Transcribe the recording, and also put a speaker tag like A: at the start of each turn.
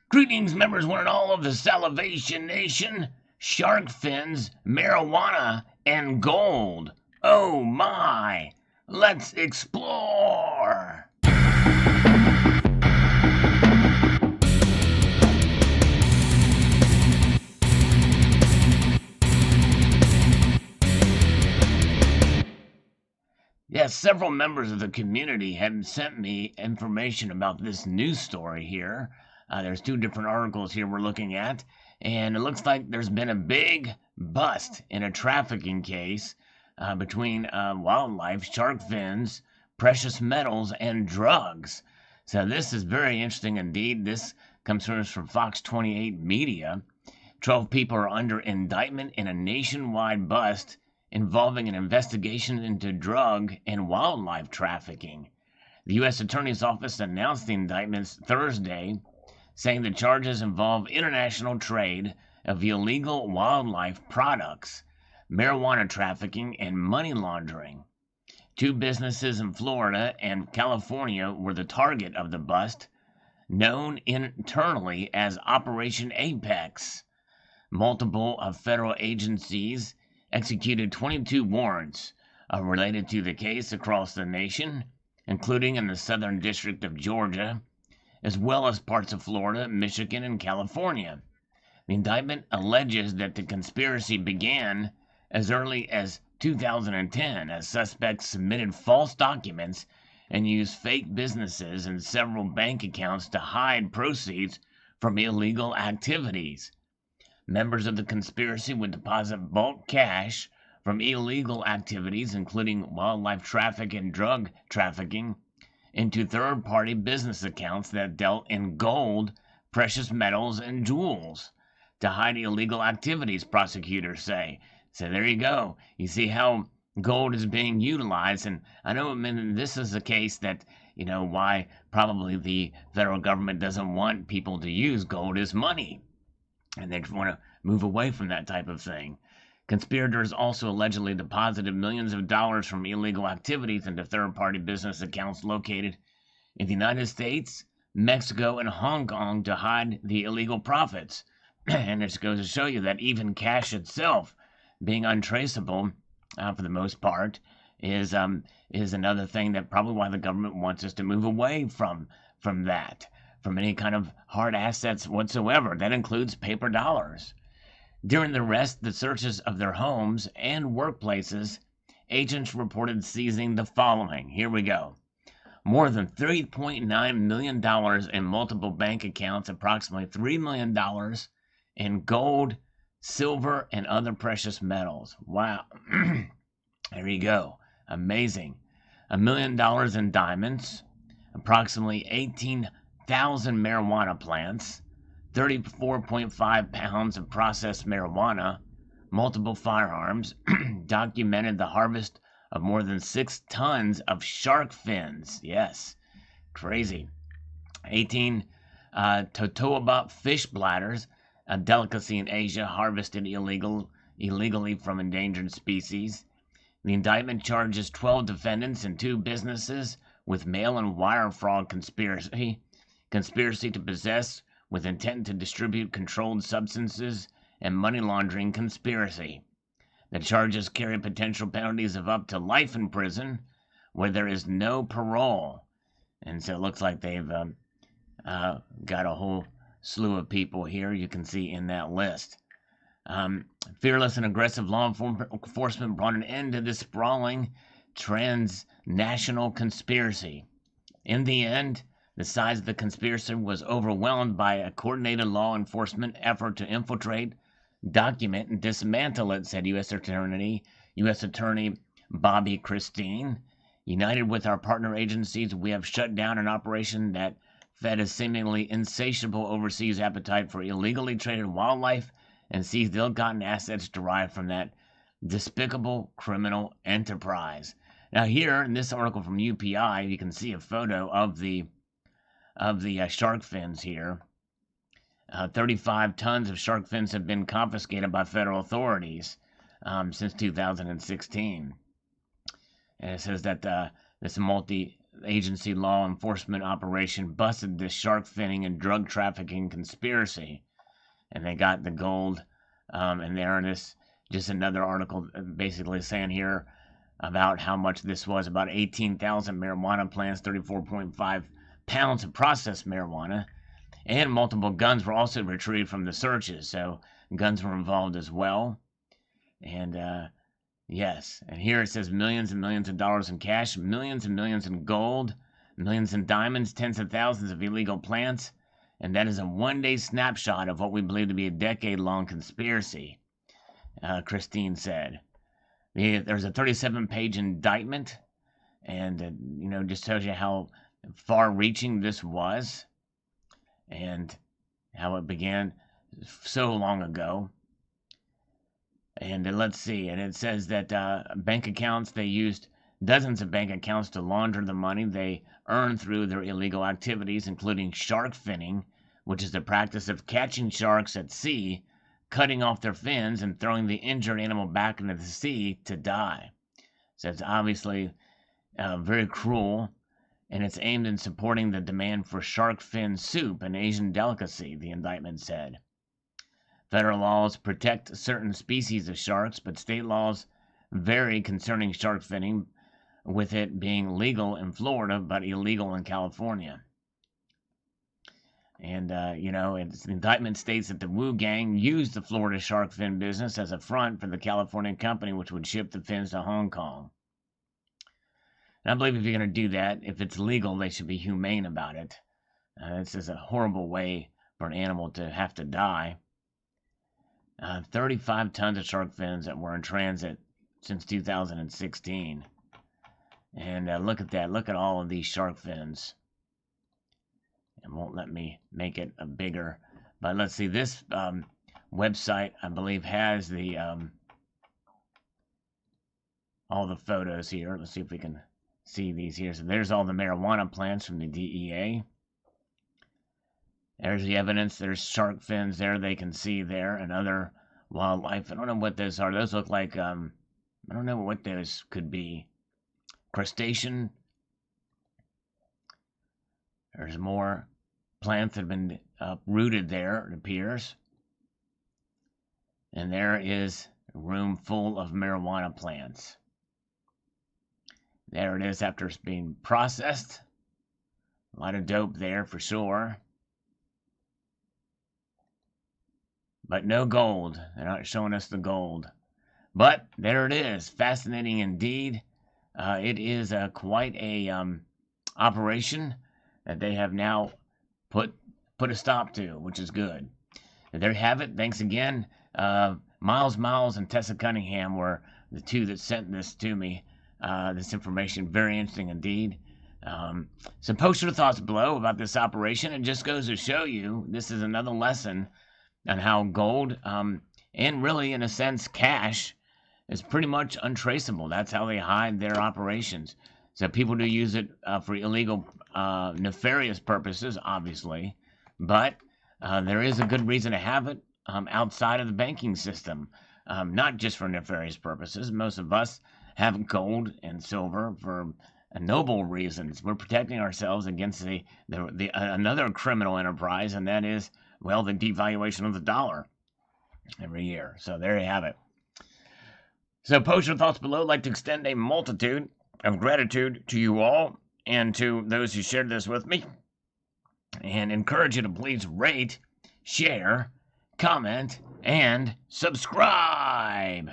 A: Greetings, members, one and all of the Salivation Nation. Shark fins, marijuana, and gold. Oh my! Let's explore! Yes, several members of the community have sent me information about this news story here. There's two different articles here we're looking at, and it looks like there's been a big bust in a trafficking case between wildlife, shark fins, precious metals, and drugs. So this is very interesting indeed. This comes from us from Fox 28 Media. 12 people are under indictment in a nationwide bust involving an investigation into drug and wildlife trafficking. The U.S. Attorney's Office announced the indictments Thursday, saying the charges involve international trade of illegal wildlife products, marijuana trafficking, and money laundering. Two businesses in Florida and California were the target of the bust, known internally as Operation Apex. Multiple federal agencies executed 22 warrants related to the case across the nation, including in the Southern District of Georgia, as well as parts of Florida, Michigan, and California. The indictment alleges that the conspiracy began as early as 2010 as suspects submitted false documents and used fake businesses and several bank accounts to hide proceeds from illegal activities. Members of the conspiracy would deposit bulk cash from illegal activities, including wildlife traffic and drug trafficking, into third-party business accounts that dealt in gold, precious metals, and jewels to hide illegal activities, prosecutors say. So there you go. You see how gold is being utilized, and I know this is a case that, why probably the federal government doesn't want people to use gold as money. And they want to move away from that type of thing. Conspirators also allegedly deposited millions of dollars from illegal activities into third-party business accounts located in the United States, Mexico, and Hong Kong to hide the illegal profits. And it goes to show you that even cash itself, being untraceable for the most part, is another thing that probably why the government wants us to move away from that. From any kind of hard assets whatsoever. That includes paper dollars. During the arrest, the searches of their homes and workplaces, agents reported seizing the following. Here we go. More than $3.9 million in multiple bank accounts, approximately $3 million in gold, silver, and other precious metals. Wow. There you go. Amazing. $1 million in diamonds, approximately 18,000 marijuana plants, 34.5 pounds of processed marijuana, multiple firearms, documented the harvest of more than 6 tons of shark fins. Yes, crazy. 18 totoaba fish bladders, a delicacy in Asia harvested illegally from endangered species. The indictment charges 12 defendants and 2 businesses with mail and wire fraud conspiracy to possess with intent to distribute controlled substances, and money laundering conspiracy. The charges carry potential penalties of up to life in prison, where there is no parole. And so it looks like they've got a whole slew of people here you can see in that list. Fearless and aggressive law enforcement brought an end to this sprawling transnational conspiracy. In the end, the size of the conspiracy was overwhelmed by a coordinated law enforcement effort to infiltrate, document, and dismantle it, said U.S. Attorney Bobby Christine. United with our partner agencies, we have shut down an operation that fed a seemingly insatiable overseas appetite for illegally traded wildlife and seized ill-gotten assets derived from that despicable criminal enterprise. Now here, in this article from UPI, you can see a photo of the shark fins here. 35 tons of shark fins have been confiscated by federal authorities since 2016. And it says that this agency law enforcement operation busted this shark finning and drug trafficking conspiracy, and they got the gold. And there in this, just another article basically saying here about how much this was, about 18,000 marijuana plants, 34.5 pounds of processed marijuana, and multiple guns were also retrieved from the searches. So guns were involved as well. And yes, and here it says millions and millions of dollars in cash, millions and millions in gold, millions in diamonds, tens of thousands of illegal plants, and that is a one-day snapshot of what we believe to be a decade-long conspiracy, Christine said. There's a 37-page indictment, and just tells you how far-reaching this was, and how it began so long ago. And let's see, and it says that bank accounts, they used dozens of bank accounts to launder the money they earned through their illegal activities, including shark finning, which is the practice of catching sharks at sea, cutting off their fins, and throwing the injured animal back into the sea to die. So it's obviously very cruel, and it's aimed in supporting the demand for shark fin soup, an Asian delicacy, the indictment said. Federal laws protect certain species of sharks, but state laws vary concerning shark finning, with it being legal in Florida but illegal in California. And, the indictment states that the Wu Gang used the Florida shark fin business as a front for the California company, which would ship the fins to Hong Kong. And I believe if you're going to do that, if it's legal, they should be humane about it. This is a horrible way for an animal to have to die. 35 tons of shark fins that were in transit since 2016. And look at that. Look at all of these shark fins. It won't let me make it bigger. But let's see. This website, I believe, has the all the photos here. Let's see if we can see these here. So there's all the marijuana plants from the DEA. There's the evidence. There's shark fins there. They can see there, and other wildlife. I don't know what those are. Those look like, I don't know what those could be. Crustacean. There's more plants that have been uprooted there, it appears. And there is a room full of marijuana plants. There it is after it's being processed. A lot of dope there for sure. But no gold. They're not showing us the gold. But there it is. Fascinating indeed. It is quite a operation that they have now put a stop to, which is good. And there you have it. Thanks again. Miles and Tessa Cunningham were the two that sent this to me. This information, very interesting indeed. So post your thoughts below about this operation. It just goes to show you this is another lesson on how gold, and really in a sense cash, is pretty much untraceable. That's how they hide their operations. So people do use it for illegal, nefarious purposes, obviously. But there is a good reason to have it outside of the banking system, not just for nefarious purposes. Most of us have gold and silver for noble reasons. We're protecting ourselves against another criminal enterprise, and that is, well, the devaluation of the dollar every year. So there you have it. So post your thoughts below. I'd like to extend a multitude of gratitude to you all and to those who shared this with me, and encourage you to please rate, share, comment, and subscribe.